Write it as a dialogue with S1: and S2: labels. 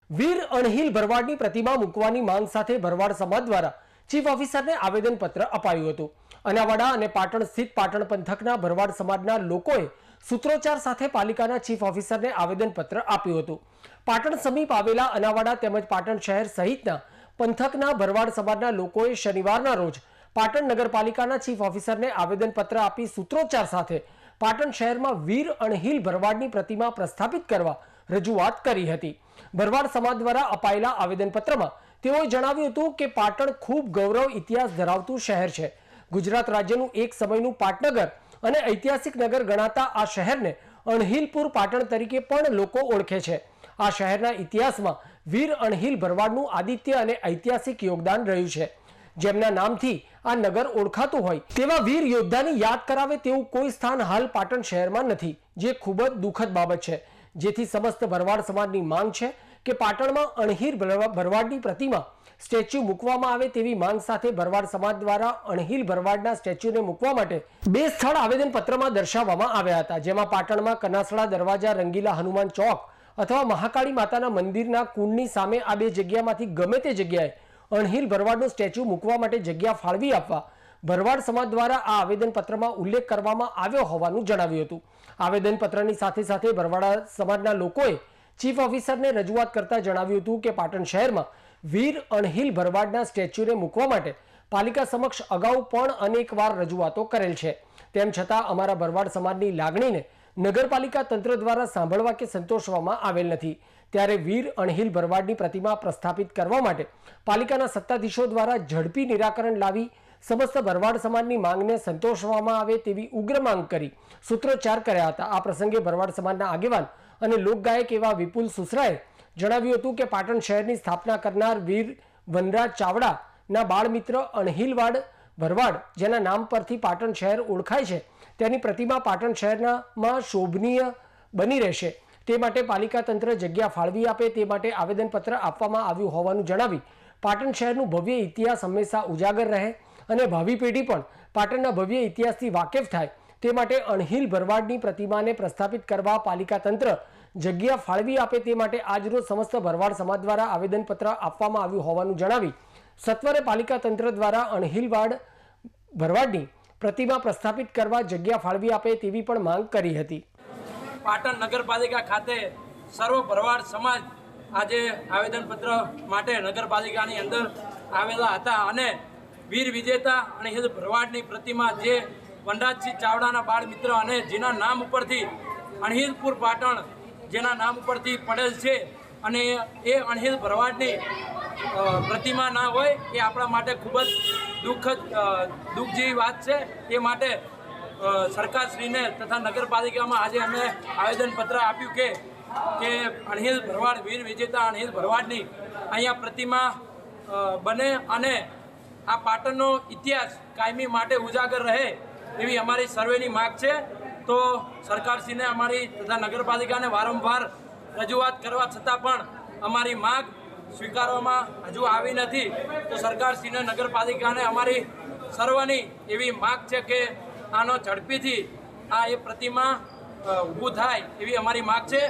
S1: વીર અણહિલ ભરવાડની પ્રતિમા મૂકવાની માંગ સાથે ભરવાડ સમાજ દ્વારા ચીફ ઓફિસરને આવેદનપત્ર અપાયું હતું। અનાવાડા અને પાટણ સ્થિત પાટણ પંથકના ભરવાડ સમાજના લોકોએ સૂત્રોચ્ચાર સાથે પાલિકાના ચીફ ઓફિસરને આવેદનપત્ર આપ્યું હતું। પાટણ સમીપ આવેલા અનાવાડા તેમજ પાટણ શહેર સહિતના પંથકના ભરવાડ સમાજના લોકોએ શનિવારના રોજ પાટણ નગરપાલિકાના ચીફ ઓફિસરને આવેદનપત્ર આપી સૂત્રોચ્ચાર સાથે પાટણ શહેરમાં વીર અણહિલ ભરવાડની પ્રતિમા પ્રસ્થાપિત કરવા રજૂઆત કરી હતી। ભરવાડ સમાજ દ્વારા અપાયેલા આવેદનપત્રમાં તેઓએ જણાવ્યું હતું કે પાટણ ખૂબ ગૌરવ ઇતિહાસ ધરાવતું શહેર છે। ગુજરાત રાજ્યનું એક સમયનું પાટનગર અને ઐતિહાસિક નગર ગણાતા આ શહેરને અણહિલપુર પાટણ તરીકે પણ લોકો ઓળખે છે। આ શહેરના ઇતિહાસમાં વીર અણહિલ ભરવાડનું આદિત્ય અને ઐતિહાસિક યોગદાન રહ્યું છે। જેમના નામથી આ નગર ઓળખાતું હોય તેવા વીર યોદ્ધાની યાદ કરાવે તેવું કોઈ સ્થાન હાલ પાટણ શહેરમાં નથી, જે ખૂબ જ દુઃખદ બાબત છે। જેથી સમસ્ત ભરવાડ સમાજની માંગ છે કે પાટણમાં અણહિલ ભરવાડની પ્રતિમા સ્ટેચ્યુ મૂકવામાં આવે તેવી માંગ સાથે ભરવાડ સમાજ દ્વારા અણહિલ ભરવાડના સ્ટેચ્યુને મૂકવા માટે બે સ્થળ આવેદનપત્રમાં દર્શાવવામાં આવ્યા હતા। જેમાં પાટણમાં કનાસડા દરવાજા, રંગીલા હનુમાન ચોક અથવા મહાકાળી માતાના મંદિરના કુંડની સામે આ બે જગ્યામાંથી ગમે તે જગ્યાએ અણહિલ ભરવાડનું સ્ટેચ્યુ મૂકવા માટે જગ્યા ફાળવી આપવા ભરવાડ સમાજ દ્વારા આ આવેદનપત્રમાં ઉલ્લેખ કરવામાં આવ્યો હોવાનું જણાવ્યું હતું। આવેદનપત્રની સાથે સાથે ભરવાડ સમાજના લોકોએ ચીફ ઓફિસરને રજૂઆત કરતા જણાવ્યું હતું કે પાટણ શહેરમાં વીર અણહિલ ભરવાડના સ્ટેચ્યુને મૂકવા માટે પાલિકા સમક્ષ અગાઉ પણ અનેકવાર રજૂઆતો કરેલ છે। તેમ છતાં અમારા ભરવાડ સમાજની લાગણીને નગરપાલિકા તંત્ર દ્વારા સાંભળવા કે સંતોષવામાં આવેલ નથી। ત્યારે વીર અણહિલ ભરવાડની પ્રતિમા પ્રસ્થાપિત કરવા માટે પાલિકાના સત્તાધીશો દ્વારા ઝડપી નિરાકરણ લાવી સમસ્ત ભરવાડ સમાજની માંગને સંતોષવામાં આવે તેવી ઉગ્ર માંગ કરી સૂત્રોચ્ચાર કર્યા હતા। આ પ્રસંગે ભરવાડ સમાજના આગેવાન અને લોકગાયક એવા વિપુલ સુસરાએ જણાવ્યું હતું કે પાટણ શહેરની સ્થાપના કરનાર વીર વનરાજ ચાવડાના બાળમિત્ર અણહિલવાડ ભરવાડ, જેના નામ પરથી પાટણ શહેર ઓળખાય છે, તેની પ્રતિમા પાટણ શહેરમાં શોભનીય બની રહેશે તે માટે પાલિકા તંત્ર જગ્યા ફાળવી આપે તે માટે આવેદનપત્ર આપવામાં આવ્યું હોવાનું જણાવી પાટણ શહેરનું ભવ્ય ઇતિહાસ હંમેશા ઉજાગર રહે અને ભાવિ પેઢી પણ પાટણના ભવ્ય ઇતિહાસથી વાકેફ થાય તે માટે અણહિલ ભરવાડની પ્રતિમાને પ્રસ્થાપિત કરવા પાલિકા તંત્ર જગ્યા ફાળવી આપે તે માટે આજરોજ સમસ્ત ભરવાડ સમાજ દ્વારા આવેદનપત્ર આપવામાં આવ્યું હોવાનું જણાવી સત્વરે પાલિકા તંત્ર દ્વારા અણહિલવાડ ભરવાડની પ્રતિમા પ્રસ્થાપિત કરવા જગ્યા ફાળવી આપે તેવી પણ માંગ કરી હતી।
S2: પાટણ નગરપાલિકા ખાતે સર્વ ભરવાડ સમાજ આજે આવેદનપત્ર માટે નગરપાલિકાની અંદર આવેલા હતા અને વીર વિજેતા અણહિલ ભરવાડની પ્રતિમા જે વનરાજસિંહ ચાવડાના બાળ મિત્ર અને જેના નામ ઉપરથી અણહિલપુર પાટણ જેના નામ ઉપરથી પડેલ છે અને એ અણહિલ ભરવાડની પ્રતિમા ના હોય એ આપણા માટે ખૂબ જ દુઃખ જેવી વાત છે। એ માટે સરકારશ્રીને તથા નગરપાલિકામાં આજે અમે આવેદનપત્ર આપ્યું કે અણહિલ ભરવાડ વીર વિજેતા અણહિલ ભરવાડની અહીંયા પ્રતિમા બને અને આ પાટણનો ઇતિહાસ કાયમી માટે ઉજાગર રહે એવી અમારી સર્વેની માગ છે। તો સરકારશ્રીને અમારી તથા નગરપાલિકાને વારંવાર રજૂઆત કરવા છતાં પણ અમારી માગ સ્વીકારવામાં હજુ આવી નથી। તો સરકારશ્રીને નગરપાલિકાને અમારી સર્વની એવી માગ છે કે આનો ઝડપીથી એ પ્રતિમા ઊભું થાય એવી અમારી માગ છે।